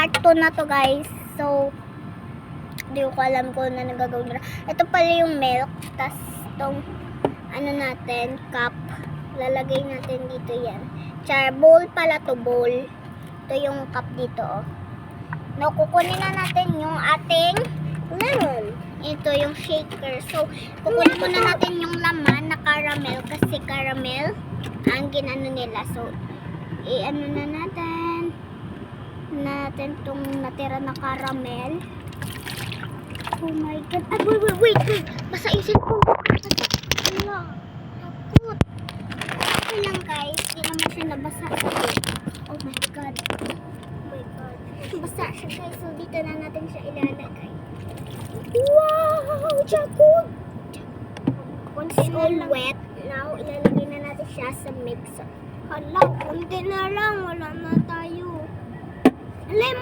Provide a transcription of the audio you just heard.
carton na to guys. So, di ko alam kung na nagagawin nila. Ito pala yung milk. Tas, itong, ano natin, cup. Lalagay natin dito yan. Char, bowl pala to, bowl. Ito yung cup dito, oh. No, kukunin na natin yung ating lemon. Ito yung shaker. So, kukunin muna natin yung laman na caramel kasi caramel ang ginano nila. So, i-ano na natin tong natira na caramel. Oh my god. Ah, wait. Basta isip ko. Wala. Takot. Okay lang guys. Hindi naman siya nabasa. Oh my god. Basta siya guys. So, dito na natin siya ilalagay. Wow! Jacob! Once it's all wet, now ilalagay na natin siya sa mixer. Hala, kunti na lang. Wala na tayo. Lemon!